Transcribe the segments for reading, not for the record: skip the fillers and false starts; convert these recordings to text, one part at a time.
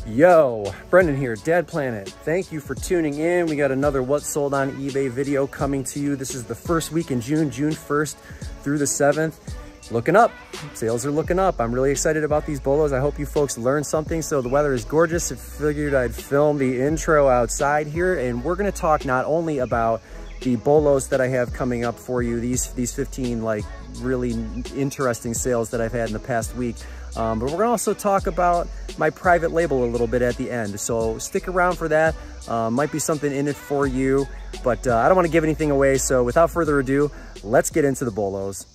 Yo, Brendan here, Dad Planet. Thank you for tuning in. We got another What's Sold on eBay video coming to you. This is the first week in June, June 1st through the 7th. Looking up, sales are looking up. I'm really excited about these bolos. I hope you folks learned something. So the weather is gorgeous. I figured I'd film the intro outside here, and we're gonna talk not only about the bolos that I have coming up for you, these 15 like really interesting sales that I've had in the past week, but we're gonna also talk about my private label a little bit at the end. So stick around for that. Might be something in it for you, but I don't want to give anything away. So without further ado, let's get into the bolos.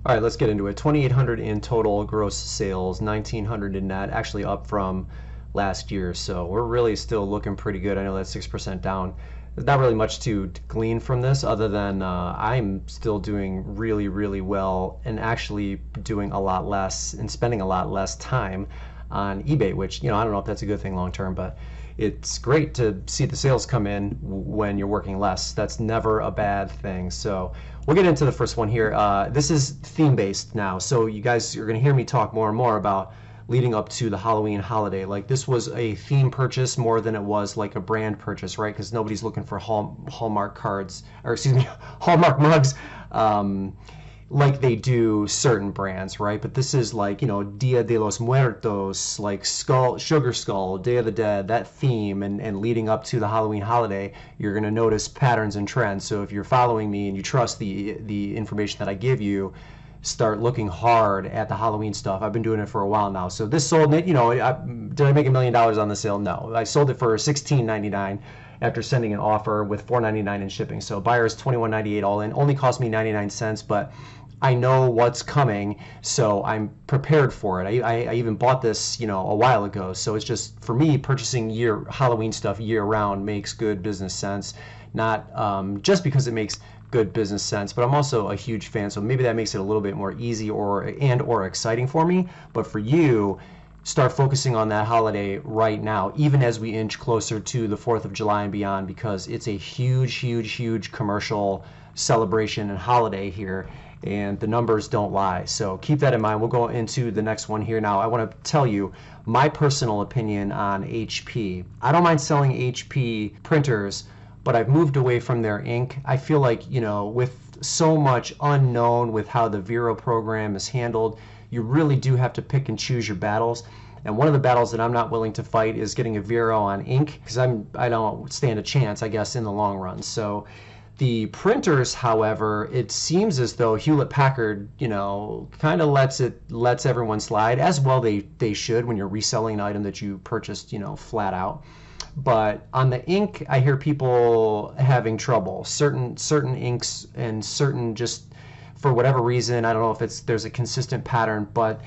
All right, let's get into it. 2,800 in total gross sales, 1,900 in net, actually up from last year. So we're really still looking pretty good. I know that's 6% down. There's not really much to glean from this other than I'm still doing really, really well and actually doing a lot less and spending a lot less time on eBay, which, you know, I don't know if that's a good thing long term, but it's great to see the sales come in when you're working less. That's never a bad thing. So we'll get into the first one here. This is theme-based now, so you guys are going to hear me talk more and more about leading up to the Halloween holiday. Like, this was a theme purchase more than it was like a brand purchase, right? Because nobody's looking for Hallmark cards, or excuse me, Hallmark mugs, like they do certain brands, right? But this is like, you know, Dia de los Muertos, like Sugar Skull, Day of the Dead, that theme, and leading up to the Halloween holiday, you're going to notice patterns and trends. So if you're following me and you trust the information that I give you, start looking hard at the Halloween stuff. I've been doing it for a while now. So this sold, you know, did I make $1 million on the sale? No. I sold it for $16.99 after sending an offer with $4.99 in shipping. So buyers $21.98 all in. Only cost me 99 cents, but I know what's coming, so I'm prepared for it. I even bought this, you know, a while ago. So it's just, for me, purchasing Halloween stuff year round makes good business sense. Not just because it makes good business sense, but I'm also a huge fan, so maybe that makes it a little bit more easy or exciting for me. But for you, start focusing on that holiday right now, even as we inch closer to the 4th of July and beyond, because it's a huge, huge, huge commercial celebration and holiday here, and the numbers don't lie. So keep that in mind. We'll go into the next one here now. I want to tell you my personal opinion on HP. I don't mind selling HP printers, but I've moved away from their ink. I feel like, you know, with so much unknown with how the Vero program is handled, you really do have to pick and choose your battles. And one of the battles that I'm not willing to fight is getting a Vero on ink, because I don't stand a chance, I guess, in the long run. So the printers, however, it seems as though Hewlett-Packard, you know, kind of lets everyone slide, as well they should when you're reselling an item that you purchased, you know, flat out. But on the ink, I hear people having trouble. Certain inks and certain, just for whatever reason, I don't know if there's a consistent pattern, but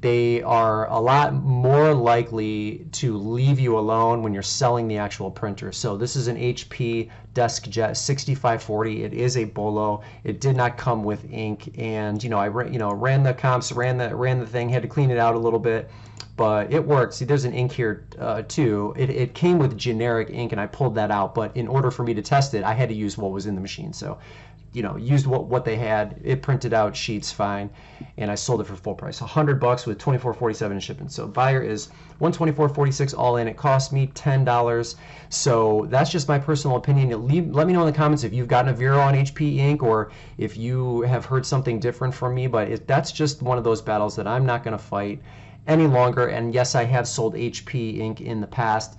they are a lot more likely to leave you alone when you're selling the actual printer. So this is an HP DeskJet 6540. It is a bolo. It did not come with ink, and I ran the comps, ran the thing, had to clean it out a little bit, but it worked. See, there's an ink here too. It came with generic ink, and I pulled that out. But in order for me to test it, I had to use what was in the machine. So, used what they had. It printed out sheets fine, and I sold it for full price, $100 with $24.47 in shipping. So buyer is $124.46 all in. It cost me $10. So that's just my personal opinion. Let me know in the comments if you've gotten a Vero on HP ink, or if you have heard something different from me. But that's just one of those battles that I'm not going to fight any longer. And yes, I have sold HP ink in the past.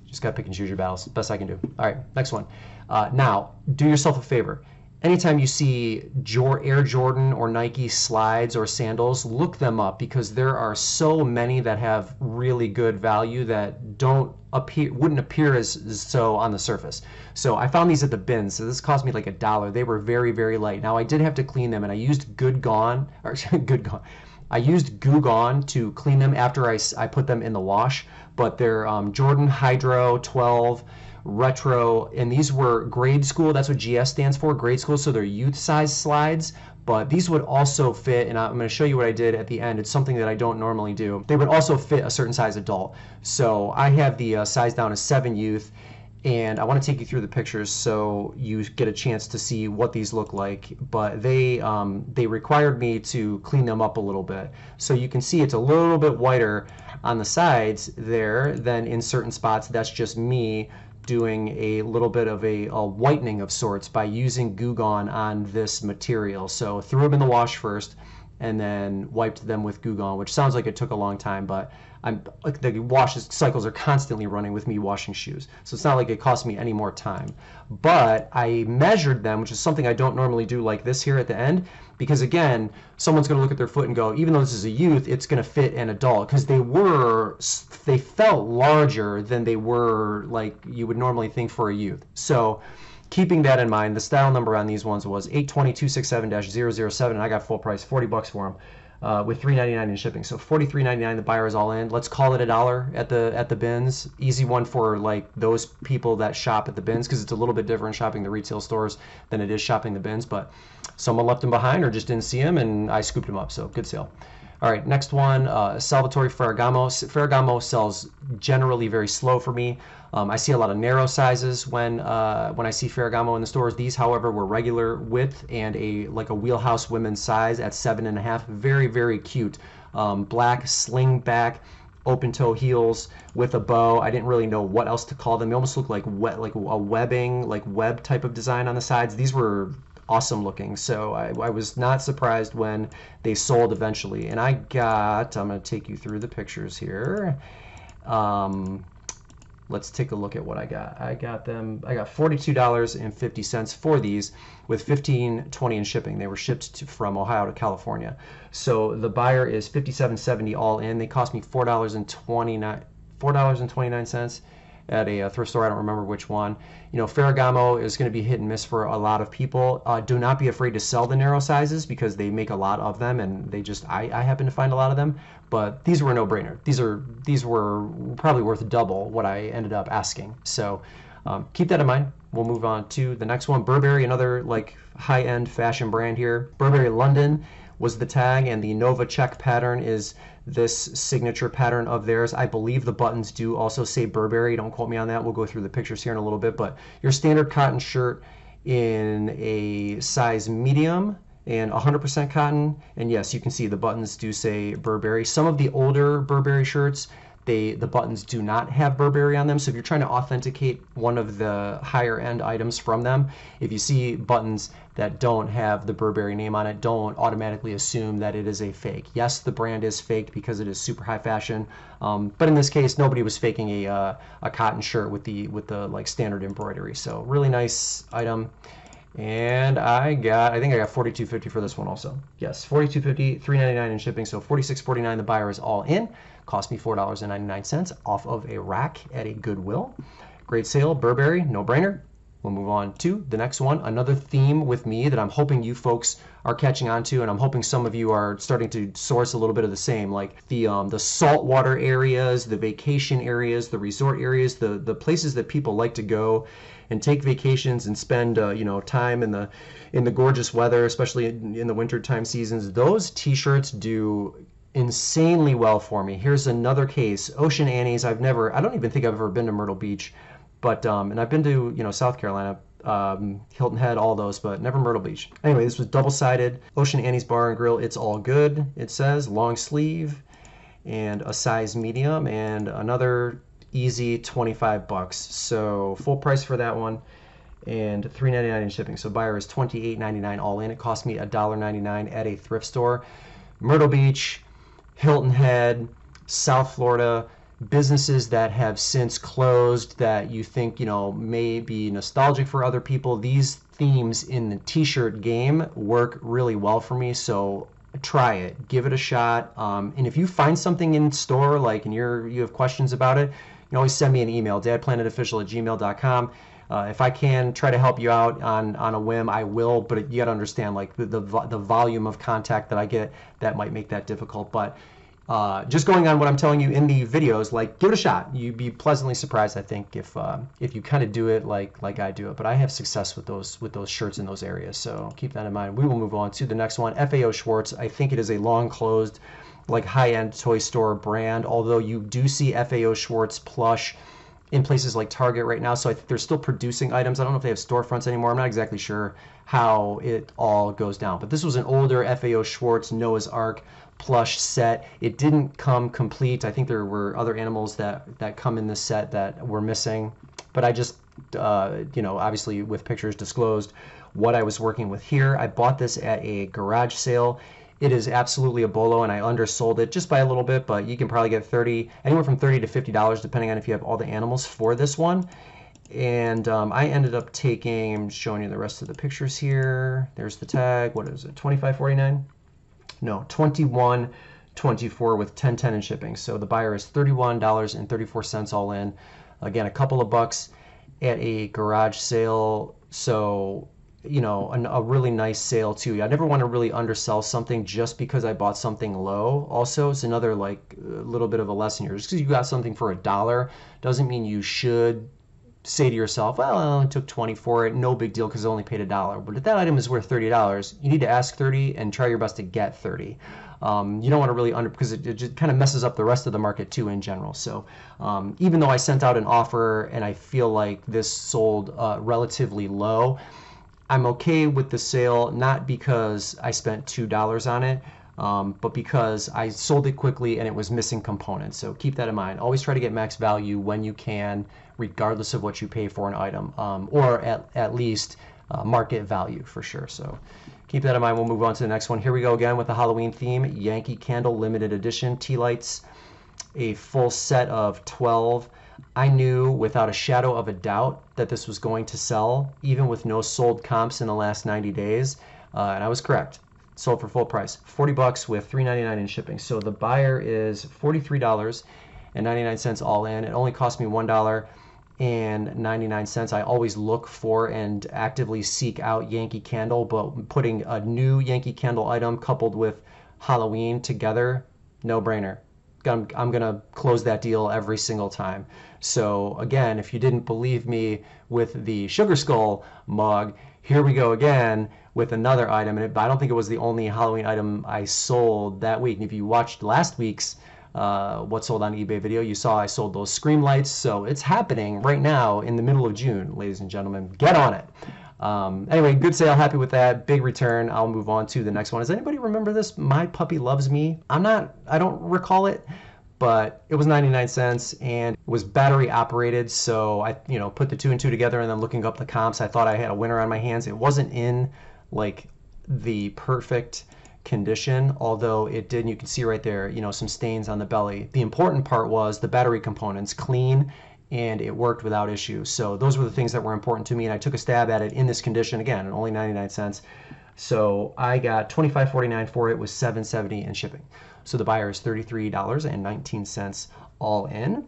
Just got to pick and choose your battles. Best I can do. All right, next one. Now, do yourself a favor. Anytime you see Air Jordan or Nike slides or sandals, look them up, because there are so many that have really good value that wouldn't appear as so on the surface. So I found these at the bin. So this cost me like $1. They were very, very light. Now I did have to clean them, and I used I used Goo Gone to clean them after I put them in the wash. But they're Jordan Hydro 12 Retro, and these were grade school. That's what GS stands for, grade school. So they're youth size slides, but these would also fit, and I'm going to show you what I did at the end. It's something that I don't normally do. They would also fit a certain size adult. So I have the size down as 7 youth, and I want to take you through the pictures so you get a chance to see what these look like. But they required me to clean them up a little bit. So you can see it's a little bit whiter on the sides there than in certain spots. That's just me doing a little bit of a whitening of sorts by using Goo Gone on this material. So threw them in the wash first and then wiped them with Goo Gone, which sounds like it took a long time, but the wash cycles are constantly running with me washing shoes. So it's not like it cost me any more time. But I measured them, which is something I don't normally do like this here at the end, because again, someone's going to look at their foot and go, even though this is a youth, it's going to fit an adult, because they felt larger than they were like you would normally think for a youth. So keeping that in mind, the style number on these ones was 820-267-007, and I got full price, $40 for them. With $3.99 in shipping, so $43.99. The buyer is all in. Let's call it $1 at the bins. Easy one for like those people that shop at the bins, because it's a little bit different shopping the retail stores than it is shopping the bins. But someone left them behind or just didn't see them, and I scooped them up. So good sale. All right, next one, Salvatore Ferragamo. Ferragamo sells generally very slow for me. I see a lot of narrow sizes when I see Ferragamo in the stores. These, however, were regular width and a wheelhouse women's size at 7.5. Very, very cute. Black sling back, open toe heels with a bow. I didn't really know what else to call them. They almost look like a webbing, like web type of design on the sides. These were awesome looking, so I was not surprised when they sold eventually. And I'm going to take you through the pictures here. Let's take a look at what I got. I got $42.50 for these with $15.20 in shipping. They were shipped from Ohio to California. So the buyer is $57.70 all in. They cost me $4.29 at a thrift store. I don't remember which one. You know, Ferragamo is going to be hit and miss for a lot of people. Do not be afraid to sell the narrow sizes, because they make a lot of them, and I happen to find a lot of them. But these were a no-brainer. These were probably worth double what I ended up asking. So keep that in mind. We'll move on to the next one. Burberry, another like high-end fashion brand here. Burberry London was the tag, and the Nova check pattern is this signature pattern of theirs. I believe the buttons do also say Burberry. Don't quote me on that. We'll go through the pictures here in a little bit. But your standard cotton shirt in a size medium and 100% cotton. And yes, you can see the buttons do say Burberry. Some of the older Burberry shirts, the buttons do not have Burberry on them. So if you're trying to authenticate one of the higher end items from them, if you see buttons that don't have the Burberry name on it, don't automatically assume that it is a fake. Yes, the brand is faked because it is super high fashion, but in this case, nobody was faking a cotton shirt with the like standard embroidery. So really nice item. And I think I got $42.50 for this one also. Yes, $42.50, $3.99 in shipping, so $46.49. The buyer is all in. Cost me $4.99 off of a rack at a Goodwill. Great sale, Burberry, no brainer. We'll move on to the next one. Another theme with me that I'm hoping you folks are catching on to, and I'm hoping some of you are starting to source a little bit of the same, like the saltwater areas, the vacation areas, the resort areas, the places that people like to go and take vacations and spend time in the gorgeous weather, especially in the winter time seasons. Those t-shirts do insanely well for me. Here's another case, Ocean Annie's. I don't even think I've ever been to Myrtle Beach, but and I've been to South Carolina, Hilton Head, all those, but never Myrtle Beach. Anyway, this was double-sided Ocean Annie's Bar and Grill. It's all good. It says long sleeve and a size medium, and another easy $25. So full price for that one, and $3.99 in shipping. So buyer is $28.99 all in. It cost me $1.99 at a thrift store. Myrtle Beach, Hilton Head, South Florida, businesses that have since closed that you think may be nostalgic for other people. These themes in the t-shirt game work really well for me, so try it, give it a shot. And if you find something in store and you have questions about it, you can always send me an email, dadplanetofficial@gmail.com. If I can try to help you out on a whim, I will, but you got to understand the volume of contact that I get, that might make that difficult. But just going on what I'm telling you in the videos, like give it a shot. You'd be pleasantly surprised, I think, if you kind of do it like I do it. But I have success with those shirts in those areas, so keep that in mind. We will move on to the next one. FAO Schwartz. I think it is a long closed, like high-end toy store brand. Although you do see FAO Schwartz plush in places like Target right now, so I think they're still producing items. I don't know if they have storefronts anymore. I'm not exactly sure how it all goes down. But this was an older FAO Schwartz Noah's Ark plush set. It didn't come complete. I think there were other animals that come in this set that were missing. But I just, obviously with pictures disclosed what I was working with here. I bought this at a garage sale. It is absolutely a bolo, and I undersold it just by a little bit, but you can probably get anywhere from $30 to $50 depending on if you have all the animals for this one. And I ended up taking, I'm showing you the rest of the pictures here. There's the tag. What is it, $25.49? No, $21.24 with $10.10 in shipping. So the buyer is $31.34 all in. Again, a couple of bucks at a garage sale. So, a really nice sale too. I never want to really undersell something just because I bought something low. Also, it's another little bit of a lesson here. Just because you got something for $1 doesn't mean you should say to yourself, well, I only took 20 for it, no big deal because I only paid $1. But if that item is worth $30, you need to ask 30 and try your best to get 30. You don't want to really because it just kind of messes up the rest of the market too in general. So even though I sent out an offer and I feel like this sold relatively low, I'm okay with the sale, not because I spent $2 on it, but because I sold it quickly and it was missing components. So keep that in mind. Always try to get max value when you can, regardless of what you pay for an item, or at least market value for sure. So keep that in mind. We'll move on to the next one. Here we go again with the Halloween theme. Yankee Candle limited edition tea lights, a full set of 12. I knew without a shadow of a doubt that this was going to sell, even with no sold comps in the last 90 days, and I was correct. Sold for full price, $40 with $3.99 in shipping. So the buyer is $43.99 all in. It only cost me $1.99. I always look for and actively seek out Yankee Candle, but putting a new Yankee Candle item coupled with Halloween together, no brainer. I'm going to close that deal every single time. So again, if you didn't believe me with the Sugar Skull mug, here we go again with another item. And I don't think it was the only Halloween item I sold that week. And if you watched last week's what sold on eBay video, you saw I sold those Scream lights. So it's happening right now in the middle of June, ladies and gentlemen. Get on it. Anyway, good sale, happy with that, big return. I'll move on to the next one. Does anybody remember this? My Puppy Loves Me. I don't recall it, but it was 99 cents and it was battery operated. So I, put the 2 and 2 together, and then looking up the comps, I thought I had a winner on my hands. It wasn't in the perfect condition, although it did, and you can see right there, some stains on the belly. The important part was the battery components clean, and it worked without issue. So those were the things that were important to me, and I took a stab at it in this condition, again, at only 99 cents. So I got $25.49 for it with $7.70 in shipping. So the buyer is $33.19 all in.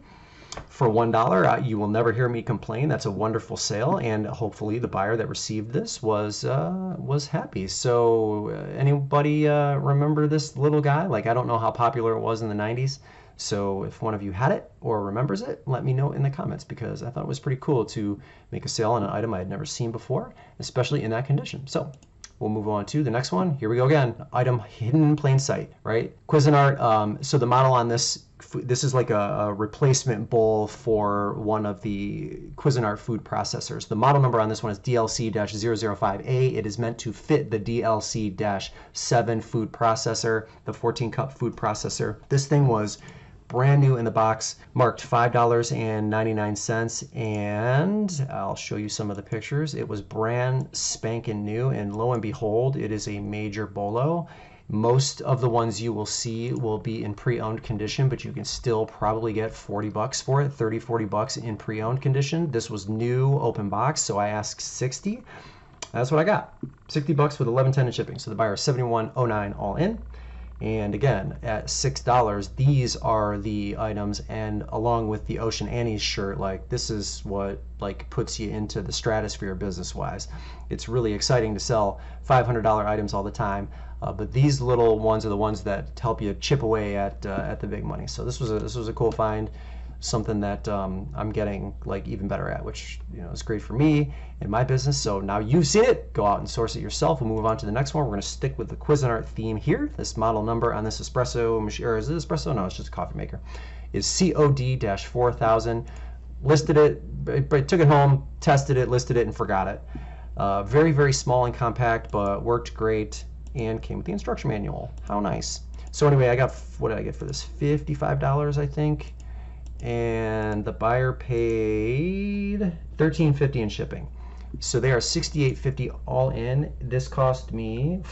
For $1, you will never hear me complain. That's a wonderful sale, and hopefully the buyer that received this was happy. So anybody remember this little guy? I don't know how popular it was in the 90s. So if one of you had it or remembers it, let me know in the comments, because I thought it was pretty cool to make a sale on an item I had never seen before, especially in that condition. So we'll move on to the next one. Here we go again. Item hidden in plain sight, right? Cuisinart. So the model on this is like a replacement bowl for one of the Cuisinart food processors. The model number on this one is DLC-005A. It is meant to fit the DLC-7 food processor, the 14-cup food processor. This thing was brand new in the box, marked $5.99, and I'll show you some of the pictures. It was brand spanking new, and lo and behold, it is a major bolo. Most of the ones you will see will be in pre-owned condition, but you can still probably get $40 for it, $30-40 in pre-owned condition. This was new, open box, so I asked $60. That's what I got, $60 with $11.10 in shipping. So the buyer is $71.09 all in. And again, at $6, these are the items, and along with the Ocean Annie's shirt, like this is what like puts you into the stratosphere business-wise. It's really exciting to sell $500 items all the time, but these little ones are the ones that help you chip away at the big money. So this was a cool find, something that I'm getting like even better at, which is great for me and my business. So now you've seen it, go out and source it yourself. We'll move on to the next one. We're going to stick with the Cuisinart theme here. This model number on this espresso machine, or is it espresso? No, it's just a coffee maker, is COD-4000. Listed it, but took it home, tested it, listed it, and forgot it. Very, very small and compact, but worked great and came with the instruction manual. How nice. So anyway, I got, what did I get for this? $55, I think. And the buyer paid $13.50 in shipping. So they are $68.50 all in. This cost me,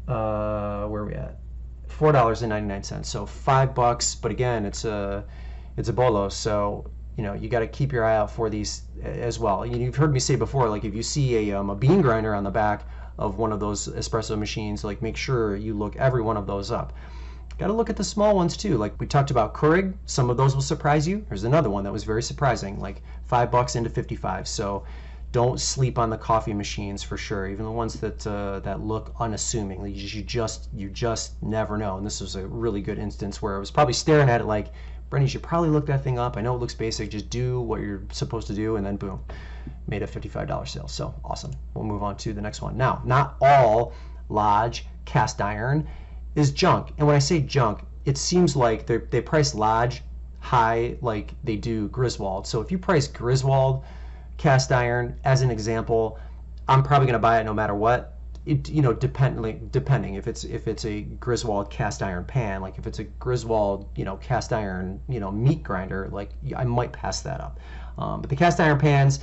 where are we at? $4.99. So $5, but again, it's a bolos. So you got to keep your eye out for these as well. You've heard me say before, like if you see a bean grinder on the back of one of those espresso machines, like make sure you look every one of those up. Got to look at the small ones too. Like we talked about Keurig, some of those will surprise you. There's another one that was very surprising, like $5 into 55. So don't sleep on the coffee machines for sure. Even the ones that that look unassuming. You just never know. And this was a really good instance where I was probably staring at it like, Brendan, you should probably look that thing up. I know it looks basic. Just do what you're supposed to do, and then boom, made a $55 sale. So awesome. We'll move on to the next one. Now, not all Lodge cast iron is junk. And when I say junk, it seems like they price Lodge high like they do Griswold. So if you price Griswold cast iron as an example, I'm probably going to buy it no matter what. Depending if it's a Griswold cast iron pan, like if it's a Griswold cast iron meat grinder, like I might pass that up. But the cast iron pans,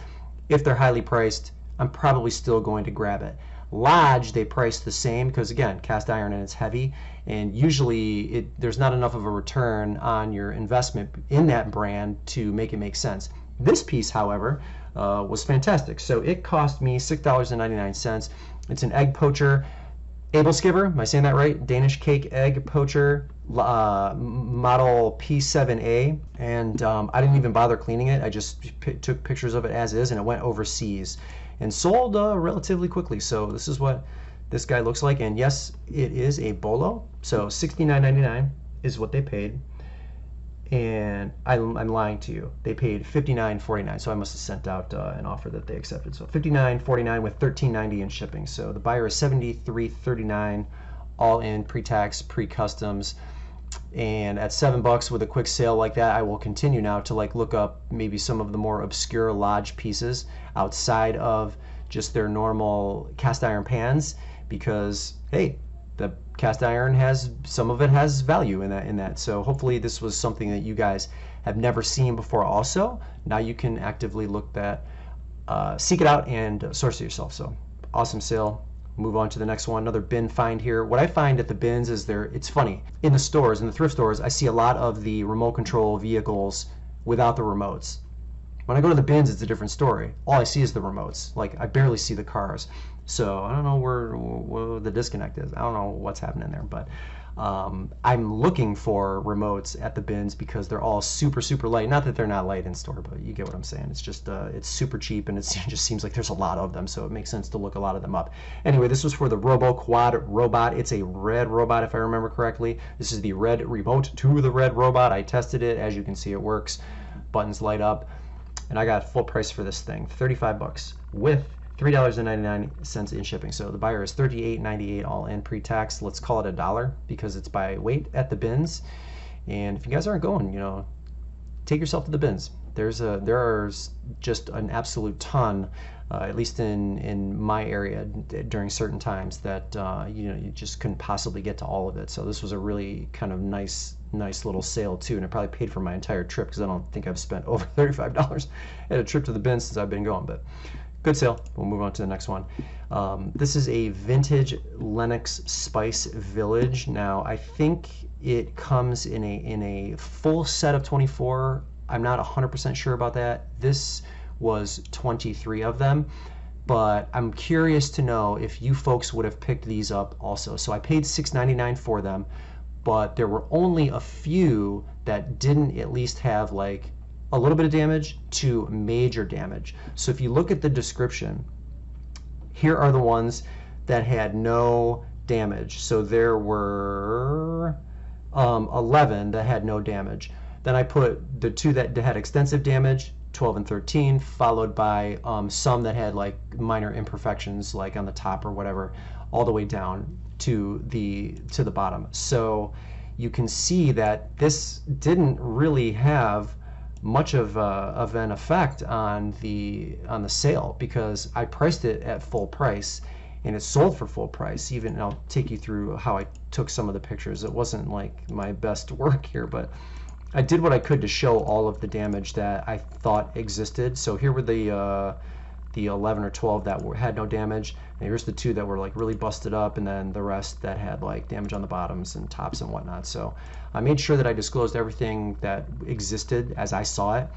if they're highly priced, I'm probably still going to grab it. Lodge, they price the same because again, cast iron and it's heavy, and usually there's not enough of a return on your investment in that brand to make it make sense. This piece, however, was fantastic. So it cost me $6.99. It's an egg poacher, Able Skiver, am I saying that right? Danish cake egg poacher, model P7A, and I didn't even bother cleaning it. I just took pictures of it as is, and it went overseas and sold relatively quickly. So this is what this guy looks like, and yes, it is a bolo. So $69.99 is what they paid, and I'm lying to you. They paid $59.49, so I must have sent out an offer that they accepted. So $59.49 with $13.90 in shipping. So the buyer is $73.39 all in, pre-tax, pre-customs. And at $7 with a quick sale like that, I will continue now to like look up maybe some of the more obscure Lodge pieces outside of just their normal cast iron pans, because hey, the cast iron has, some of it has value in that. So hopefully this was something that you guys have never seen before also. Now you can actively look that, seek it out and source it yourself. So awesome sale. Move on to the next one. Another bin find here. What I find at the bins is it's funny. In the stores, in the thrift stores, I see a lot of the remote control vehicles without the remotes. When I go to the bins, it's a different story. All I see is the remotes. Like, I barely see the cars. So I don't know where the disconnect is. I don't know what's happening there, but I'm looking for remotes at the bins because they're all super, super light. Not that they're not light in store, but you get what I'm saying. It's just, it's super cheap, and it just seems like there's a lot of them, so it makes sense to look a lot of them up. Anyway, this was for the Robo Quad robot. It's a red robot, if I remember correctly. This is the red remote to the red robot. I tested it. As you can see, it works. Buttons light up. And I got full price for this thing, $35 with $3.99 in shipping. So the buyer is $38.98 all in pre-tax. Let's call it $1 because it's by weight at the bins. And if you guys aren't going, take yourself to the bins. There's just an absolute ton, at least in my area during certain times, that you just couldn't possibly get to all of it. So this was a really kind of nice little sale too, and it probably paid for my entire trip because I don't think I've spent over $35 at a trip to the bins since I've been going. But good sale. We'll move on to the next one. This is a vintage Lenox Spice Village. Now I think it comes in a full set of 24. I'm not 100% sure about that. This was 23 of them, but I'm curious to know if you folks would have picked these up also. So I paid $6.99 for them, but there were only a few that didn't at least have like a little bit of damage to major damage. So if you look at the description, here are the ones that had no damage. So there were 11 that had no damage. Then I put the 2 that had extensive damage, 12 and 13, followed by some that had like minor imperfections, like on the top or whatever, all the way down to the bottom. So you can see that this didn't really have much of an effect on the sale, because I priced it at full price and it sold for full price. Even, and I'll take you through how I took some of the pictures. It wasn't like my best work here, but I did what I could to show all of the damage that I thought existed. So here were the 11 or 12 that had no damage, and here's the 2 that were like really busted up, and then the rest that had like damage on the bottoms and tops and whatnot. So I made sure that I disclosed everything that existed as I saw it,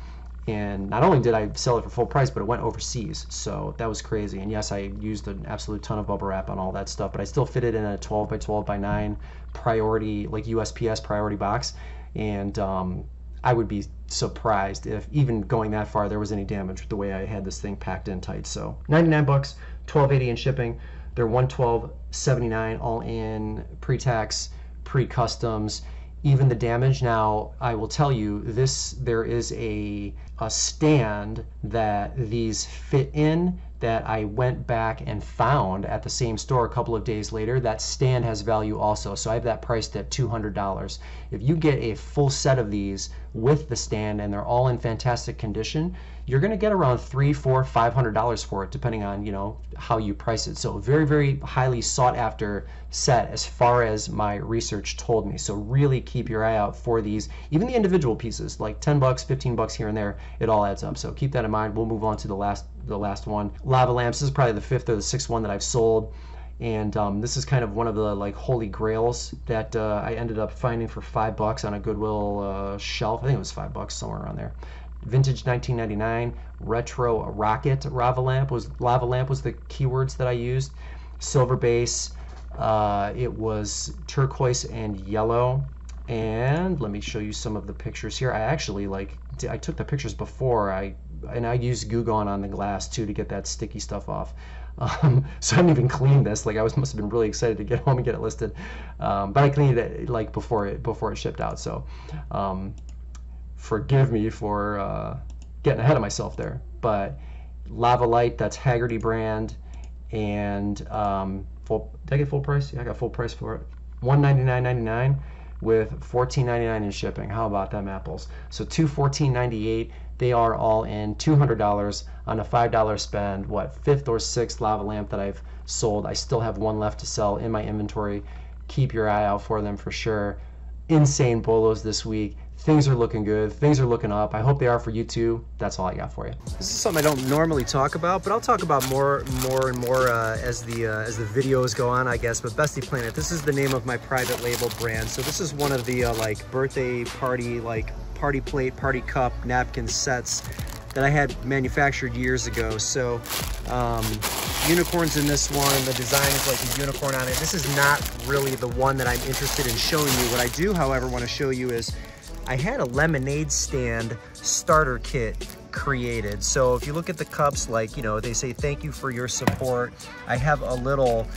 and not only did I sell it for full price, but it went overseas, so that was crazy. And yes, I used an absolute ton of bubble wrap on all that stuff, but I still fit it in a 12 by 12 by 9 priority, like USPS priority box, and I would be surprised if even going that far there was any damage with the way I had this thing packed in tight. So 99 bucks, $12.80 in shipping. They're $112.79 all in, pre-tax, pre-customs, even the damage. Now I will tell you this, there is a stand that these fit in that I went back and found at the same store a couple of days later. That stand has value also, so I have that priced at $200. If you get a full set of these with the stand and they're all in fantastic condition, you're going to get around $300, $400, $500 for it, depending on, you know, how you price it. So very, very highly sought after set as far as my research told me. So really keep your eye out for these, even the individual pieces, like 10 bucks, 15 bucks here and there, it all adds up. So keep that in mind. We'll move on to the last one. Lava lamps. This is probably the 5th or the 6th one that I've sold, and this is kind of one of the like holy grails that I ended up finding for $5 on a Goodwill shelf. I think it was $5, somewhere around there. Vintage 1999 retro rocket lava lamp was the keywords that I used. Silver base. It was turquoise and yellow. And let me show you some of the pictures here. I actually I took the pictures before I used Goo Gone on the glass too to get that sticky stuff off. So I haven't even cleaned this. Like, I must have been really excited to get home and get it listed. But I cleaned it like before it shipped out. So forgive me for getting ahead of myself there. But Lava Light, that's Haggerty brand, and did I get full price? Yeah, I got full price for it. $199.99 with $14.99 in shipping. How about them apples? So two $14.98. They are all in $200 on a $5 spend. What, 5th or 6th lava lamp that I've sold. I still have one left to sell in my inventory. Keep your eye out for them for sure. Insane bolos this week. Things are looking good. Things are looking up. I hope they are for you too. That's all I got for you. This is something I don't normally talk about, but I'll talk about more and more as the videos go on, I guess. But Bestie Planet, this is the name of my private label brand. So this is one of the like birthday party, like party plate, party cup, napkin sets that I had manufactured years ago. So unicorns in this one. The design is like a unicorn on it. This is not really the one that I'm interested in showing you. What I do, however, want to show you is I had a lemonade stand starter kit created. So if you look at the cups, like, you know, they say thank you for your support. I have a little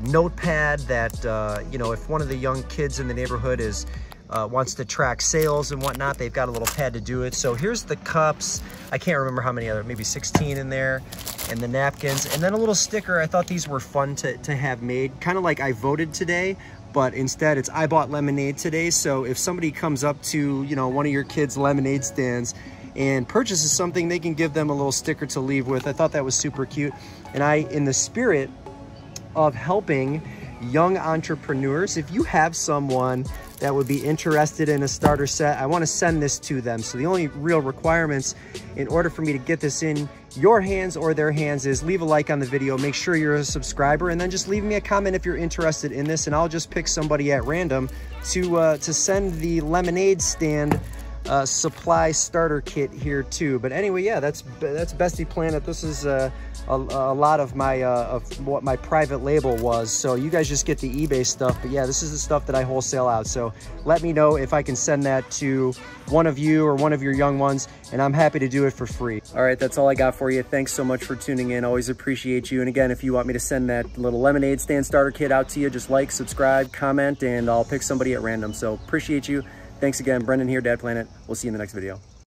notepad that, you know, if one of the young kids in the neighborhood is wants to track sales and whatnot, they've got a little pad to do it. So here's the cups. I can't remember how many other, maybe 16 in there, and the napkins, and then a little sticker. I thought these were fun to have made, kind of like I voted today, but instead it's I bought lemonade today. So if somebody comes up to, you know, one of your kids' lemonade stands and purchases something, they can give them a little sticker to leave with. I thought that was super cute. And in the spirit of helping young entrepreneurs, if you have someone that would be interested in a starter set, I want to send this to them. So the only real requirements in order for me to get this in your hands or their hands is leave a like on the video, make sure you're a subscriber, and then just leave me a comment if you're interested in this, and I'll just pick somebody at random to send the lemonade stand supply starter kit here too. But anyway, yeah, that's Bestie Planet. This is a lot of my of what my private label was. So you guys just get the eBay stuff. But yeah, this is the stuff that I wholesale out. So let me know if I can send that to one of you or one of your young ones, and I'm happy to do it for free. All right, that's all I got for you. Thanks so much for tuning in. Always appreciate you. And again, if you want me to send that little lemonade stand starter kit out to you, just like, subscribe, comment, and I'll pick somebody at random. So appreciate you. Thanks again. Brendan here, Dad Planet. We'll see you in the next video.